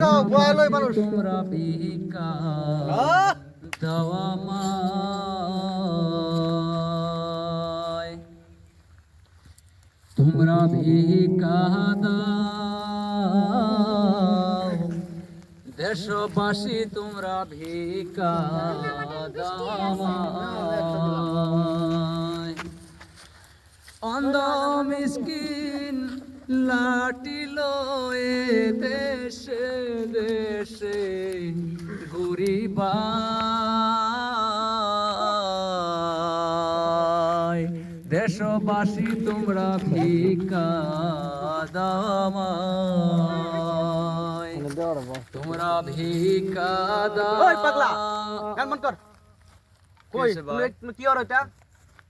দাও বয়ালই মানুষ তোমরা ভিক্ষা দাও আমায় তোমরা ভিক্ষা দাও দেশবাসী তোমরা ভিক্ষা দাও আমায় অন্ধ মিসকিন লাটিল এ দেশে দেশে ঘুরিবাই দেশবাসী তোমরা ভিক্ষা দাও আমায় তোমরা ভিক্ষা দাও ওই পাগলা গান বন্ধ কর কই তুমি কি আর এটা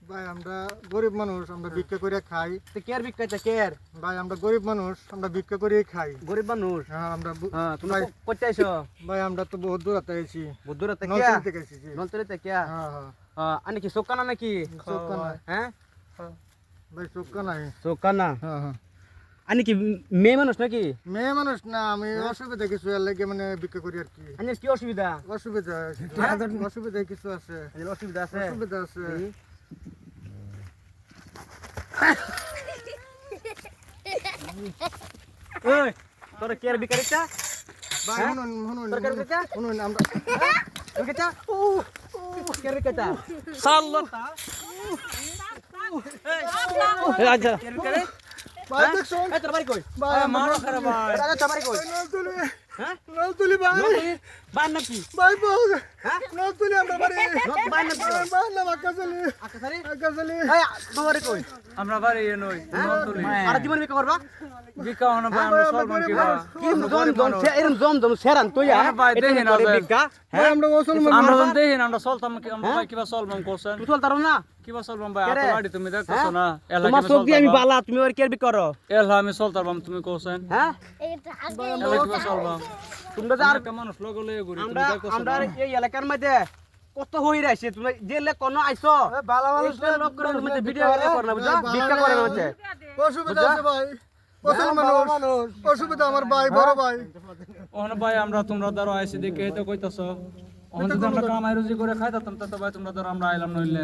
ভাই আমরা গরিব মানুষ আমরা ভিক্ষা করে খাই তুই কেয়ার বিক্কাইতে কেয়ার ভাই আমরা গরিব মানুষ আমরা ভিক্ষা করে খাই গরিব মানুষ হ্যাঁ আমরা হ্যাঁ তুমি কইতে আইছো ভাই আমরা তো বহুত দূর আইছি বুদ্ধুরাতে কিয়া নলতলি থেকে এসেছি নলতলিতে কিয়া হ্যাঁ হ্যাঁ আনি কি সোকানা নাকি সোকানা। হ্যাঁ ভাই চোখা নাই সোকানা হ্যাঁ হ্যাঁ আনি কি মেয়ে মানুষ নাকি মেয়ে মানুষ না আমি অসুবিধা কিছু এর লাগে মানে ভিক্ষা করি আর কি আনি কি অসুবিধা অসুবিধা অসুবিধা কিছু আছে আনি অসুবিধা আছে অসুবিধা আছে ওই তোর কেয়ার বিকারিটা ভাই শুনুন শুনুন তোর কেয়ার বিকারিটা শুনুন আমরা বিকারিটা কেয়ার বিকারিটা সাল্লাতা এই আচ্ছা কেয়ার বিকারে ভাই দেখুন এই তোর বাড়ি কই ভাই মারো খারাপ ভাই আরে তোর বাড়ি কই নলতলি হ্যাঁ নলতলি ভাই বান নাকি ভাই বল হ্যাঁ নলতলি আমরা বাড়ি বান নাকি ভাই না আকাশলি আকাশারি আকাশলি এই তোর বাড়ি কই আমরা বাড়ি নই নতুলি আর জীবন বিকা করবা ভিক্ষা হন ভাই আমরা সলমান কিবা কি জম এরম জম সেরান তুইয়া ভাই দেখেন না ভাই। বিকা ভাই আমরা মুসলমান আমরা যখন দেখেন আমরা চলতাম আমরা ভাই কিবা চলবাম করছেন তুই চল তারো না কিবা চলবাম ভাই কেরে? আপনার বাড়ি তুমি দেখতেছো না এলা তোমার কিবা চোখ দিয়ে আমি চলতাম বালা তুমি আর কেয়ার বিক করো এলা আমি চলতাম তুমি কোছেন হ্যাঁ এলা কিবা চলবাম তোমরা যে আর আর মানুষ লগে লগে ঘুরি তুমি আমরা দেখতেছো আমরা না এই এলাকার মধ্যে কত হই রাইছে তুমি জেলে কোন আইছো ভালো মানুষ এই লোক করে তুমি ভিডিও করে না বুঝছো ভিক্ষা করে না হচ্ছে অসুবিধা আছে ভাই মুসলমান মানুষ অসুবিধা আমার ভাই বড় ভাই ওখানে ভাই আমরা তোমরা ধরো আইসি দেখে তো কইতাছো ওখানে যদি আমরা কামাই রুজি করে খাইতাম তো ভাই তোমরা ধরো আমরা আইলাম নইলে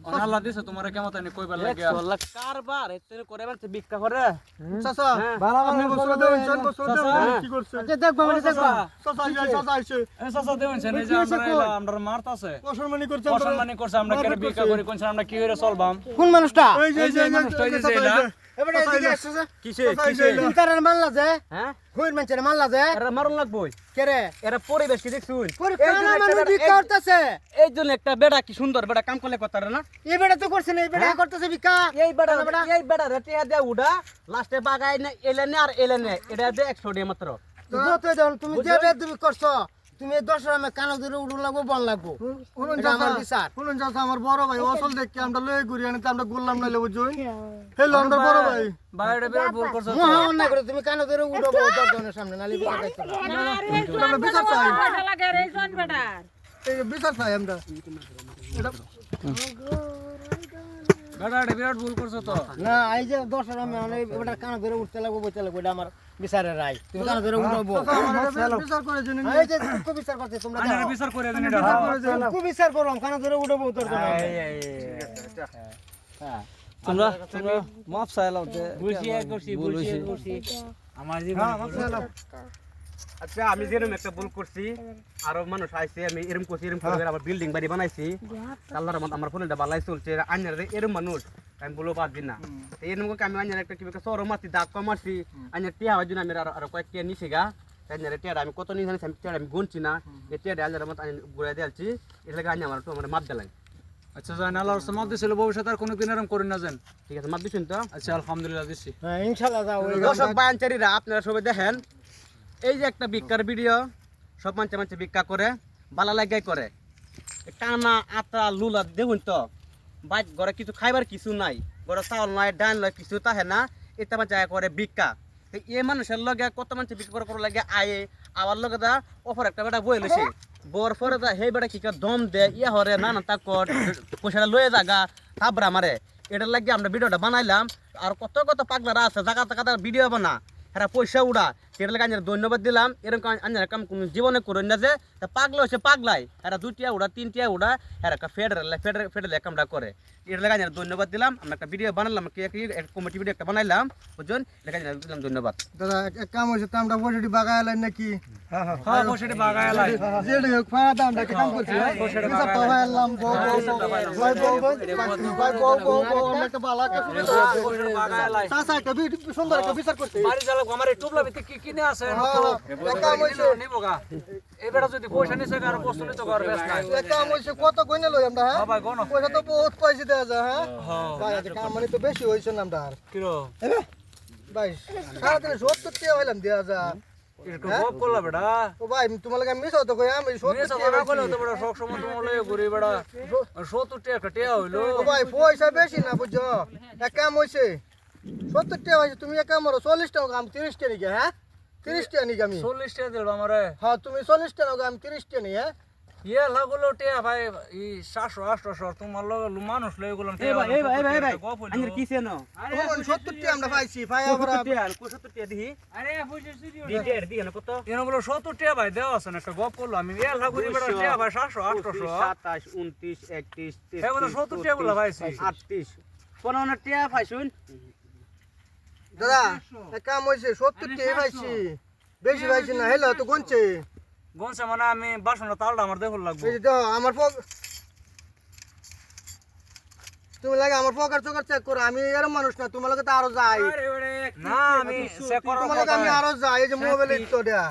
ওখানে আল্লাহ দিছে তোমার কেমন তাই কইবার লাগে সোলা কারবার এতে করে মানে ভিক্ষা করে চাচা ভালো আপনি গোসল দেন গোসল দেন কি করছে আচ্ছা দেখবা মানে দেখবা চাচা আইছে এ চাচা দেবেন সে এই যে আমরা এলা আমরা মারতাছে মুসলমানি করছে অসম্মানি করছে আমরা কেন ভিক্ষা করি কোন আমরা কি করে চলবাম কোন মানুষটা এই যে এই যে মানুষটা এই যে এলা এবারে এদিকে আসছে কিসে কিসে? ইন্টারের মানলা যে হ্যাঁ হইর মানুষের মানলা যে এরা মারুন লাগবই কেরে এরা পরিবেশ কি দেখছুন করতেছে এই জন্য একটা বেড়া কি সুন্দর বেড়া কাম করলে কথা না এই বেটা তো করছে না এই বেটা করতেছে ভিক্ষা এই বেড়া রেটিয়া দেয়া উডা লাস্টে বাগাই না এলেনে আর এলেনে এটা দে 100 টাকা মাত্র যত দেন তুমি যে বে তুমি করছো তুমি 10 রামে কানো ধরে উড়ুন লাগবো বল লাগবো শুনুন এটা আমার বিচার। শুনুন চাচা আমার বড় ভাই অসল দেখকে আমরা লয়ে ঘুরি আনিতে আমরা গোল্লাম নাইলে বুঝুন হেলো আমরা বড় ভাই বাইরে বিরাট ভুল করছো তো। মহা অন্যায় করে তুমি কানো ধরে উড়াবো দরজনের সামনে নালি বিচার চাইছো আমরা বিচার চাই এই বিচার চাই আমরা এটা বেটা বিরাট ভুল করছো তো না এই যে 10 রামে মানে এটা কানো ধরে উঠতে লাগবো বইতে লাগবো এটা আমার বিচারের রায় তুমি কানো ধরে উড়াবো বিচার করে জেনে এই যে কো বিচার করতে তোমরা আইনারে বিচার করে দেন এটা কো বিচার করলাম কানো ধরে উড়াবো দরজন তোমরা তোমরা মাপ চাইলাম যে বুঝি আমার জীবন আচ্ছা আমি যেরকম একটা ভুল করছি আরো মানুষ আইছে আমি এরকম করছি এরকম করে আবার বিল্ডিং বাড়ি বানাইছি আল্লাহর রহমত আমার ফোনটা ভালাই চলছে আইনার এরকম মানুষ আমি বলবো বাদ দিন না এরকম আমি আইনার একটা কি সর মারছি দাগ কম মারছি আইনার টিয়া হওয়ার জন্য আমি আরো কয়েক টিয়া নিছি গা আইনার টিয়া আমি কত নিয়ে জানিস আমি টিয়া আমি গুনছি না এই টিয়া আল্লাহর রহমত আমি ঘুরাই দিয়েছি এর লাগে আইনা আমার একটু আমার মাপ দিলাম আচ্ছা জান আল্লাহর মাপ দিছিল ভবিষ্যতে আর কোনোদিন এরকম করি না জান ঠিক আছে মাপ দিছেন তো আচ্ছা আলহামদুলিল্লাহ দিছি হ্যাঁ ইনশাআল্লাহ যাও দর্শক বায়ানচারীরা আপনারা সবাই দেখেন এই যে একটা ভিক্ষার ভিডিও সব মানুষে ভিক্ষা করে বালা লাগাই করে টানা আতা লুলা দেখুন তো বাইক ঘরে কিছু খাইবার কিছু নাই ঘরে চাউল নাই ডান লয় কিছু তাহে না এটা মানুষ করে ভিক্ষা তো এই মানুষের লগে কত মানুষ ভিক্ষা করার লাগে আয়ে আবার লগে দা অফার একটা বেটা বই লইছে বর পরে দা সেই বেটা কি দম দে ইয়ে হরে না তা কর পয়সাটা লয়ে জাগা তাবরা মারে এটার লাগে আমরা ভিডিওটা বানাইলাম আর কত কত পাগলারা আছে জায়গা জায়গা ভিডিও বানা হ্যাঁ পয়সা উড়া সেটা লাগে আঞ্জার ধন্যবাদ দিলাম এরকম আঞ্জার কাম কোনো জীবনে করেন না যে তা পাগলা হচ্ছে পাগলাই হ্যাঁ 2টিয়া উড়া 3টিয়া উড়া হ্যাঁ একটা ফেডারেল কামটা করে এটা লাগে আঞ্জার ধন্যবাদ দিলাম আমরা একটা ভিডিও বানালাম কমিটি ভিডিও একটা বানাইলাম বুঝছেন এটা আঞ্জার দিলাম ধন্যবাদ দাদা এক কাম হয়েছে তো আমরা বসেটি বাগাইলাম নাকি হ্যাঁ বসেটি বাগায় লাই যেটা হোক ফায়দা আমরা কাম করছি হিসাব পাইলাম আমরা একটা বালা একটা বাগায় লাই চাচা একটা সুন্দর একটা বিচার করছে বাড়ি জ্বালা আমার এই টুবলা ভিতরে কি কিনে আছে এক কাম হয়েছে নিবগা এবারে যদি পয়সা নিছে আর বস্তু নিতে ঘর বেশ নাই এক কাম হয়েছে কত কইনে লই আমরা হ্যাঁ ভাই কোন পয়সা তো বহুত পয়সা দেওয়া যায় হ্যাঁ হ্যাঁ ভাই আজ কাম মানে তো বেশি হয়েছে না আমরা কিরো ভাই সারাদিনে 70 টাকা হইলাম দেওয়া যায় একটু গপ করলা বেটা ও ভাই তোমার লাগে মিস হতো কই আমি 70 মেসা টাকা বানা করলে তো বড় শখ সময় তোমার লয়ে ঘুরি বেটা 70 টাকা টিয়া হইলো ও ভাই পয়সা বেশি না বুঝছো এক কাম হয়েছে 70 টাকা হয়েছে তুমি এক কাম করো 40 টাকা আমি 30 টাকা নিকে হ্যাঁ 30 টাকা নিকে আমি 40 টাকা দিল আমারে হ্যাঁ তুমি 40 টাকা আমি 30 টাকা নিয়ে হ্যাঁ ইয়ে লাগলো টিয়া ভাই ই 700 800 তোমার লগে মানুষ লয়ে গেলাম এই ভাই আঞ্জার কি ছিল তখন 70 টাকা আমরা পাইছি পাই আমরা 70 টাকা দিহি আরে পয়সা সিরিও দিতে দিহি না কত এনে বলো 70 টাকা ভাই দেওয়া আছে না একটা গপ করলো আমি ইয়ে লাগলো বেটা টিয়া ভাই 700 800 27 29 31 এগুলো 70 টাকা বলা ভাইছি 38 15 টাকা পাইছুন দাদা এক কাম হয়েছে 70 টাকা পাইছি বেশি পাইছি না হেলো তো গনছে গনছে মানে আমি বাসনটা তালটা আমার দেখল লাগবে এই যে দাও আমার তুমি লাগে আমার পকেট চোকার চেক করো আমি এরকম মানুষ না তোমার লাগে তো আরো যাই না আমি চেক করার তোমার লাগে আমি আরো যাই এই যে মোবাইলে তো দেয়া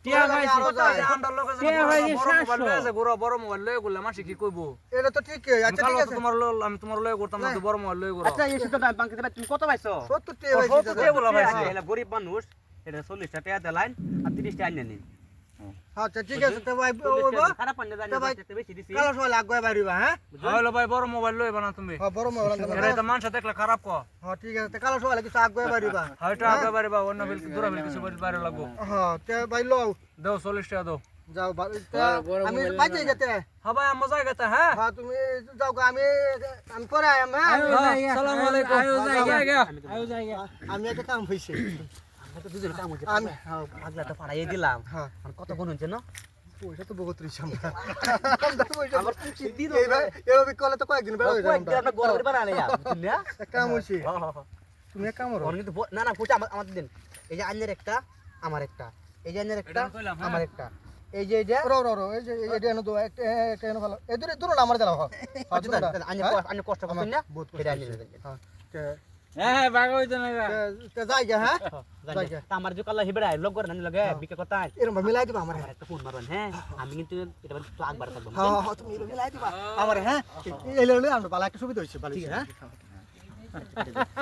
টিয়া ভাই আরো যাই আন্ডার লগে টিয়া ভাই 700 বড় মোবাইল লয়ে গেলে মাসি কি কইবো এটা তো ঠিক আচ্ছা ঠিক আছে তোমার আমি তোমার লয়ে করতাম না তো বড় মোবাইল লয়ে করো আচ্ছা এসে তো বাংকে তুমি কত পাইছো 70 টাকা পাইছি 70 টাকা বলা ভাইছি এলা গরিব মানুষ এটা 40 টাকা দেলাইন আর 30 টাকা নিন আচ্ছা ঠিক আছে তো ভাই ওবা খারাপ পান্ডা জানি ভাই, দেখতে বেশি দিছি কালো সময় লাগবে বাড়িবা হ্যাঁ হইলো ভাই বড় মোবাইল লয়ে বানা তুমি হ্যাঁ বড় মোবাইল আনতে এরা তো মানুষ দেখলে খারাপ কো হ্যাঁ ঠিক আছে তো কালো সময় কিছু আগে বাড়িবা হয়তো আগে বাড়ি বা অন্য বিল দূরা বিল কিছু বাইরে লাগবো হ্যাঁ তে ভাই লও দাও 40 টাকা দাও যাও আমি বাইতে যেতে হ্যাঁ ভাই আমরা যাই গেতে হ্যাঁ হ্যাঁ তুমি যাও গো, আমি পরে আয়াম হ্যাঁ আসসালামু আলাইকুম আয়ো যাই আমি একটা কাম হইছে আমরা তো দুজন কাম হচ্ছে আমি আগলা তো পাড়াই দিলাম হ্যাঁ আর কত গুণ হচ্ছে না পয়সা তো বহুত রিস আমরা আমার এইভাবে কলে তো কয়েকদিন বের হয়ে যাবে আমরা গড় করে বানালে বুঝলি না এক কাম হইছে তুমি এক কাম করো ওর কিন্তু না না পয়সা আমাদের দিন এই যে আন্নের একটা আমার একটা এই যে আন্নের একটা আমার একটা এই যে এটা রো এই যে এটা এনে দাও একটা এনে ভালো এই দুটো আমার দাও হ্যাঁ আন্নের কষ্ট করছেন না বহুত এটা আন্নের হ্যাঁ বাগা হইতো না তে যাই গে হ্যাঁ আমার যে কাল্লা হিবড়া লোক করে নানি লগে বিকে কথা এরম মিলাই দিবা আমার একটা ফোন মারবেন হ্যাঁ আমি কিন্তু এটা তো আকবার থাকবো হ্যাঁ তুমি মিলাই দিবা আমার হ্যাঁ এই লইলে আমরা ভালো একটা সুবিধা হইছে ভালো হ্যাঁ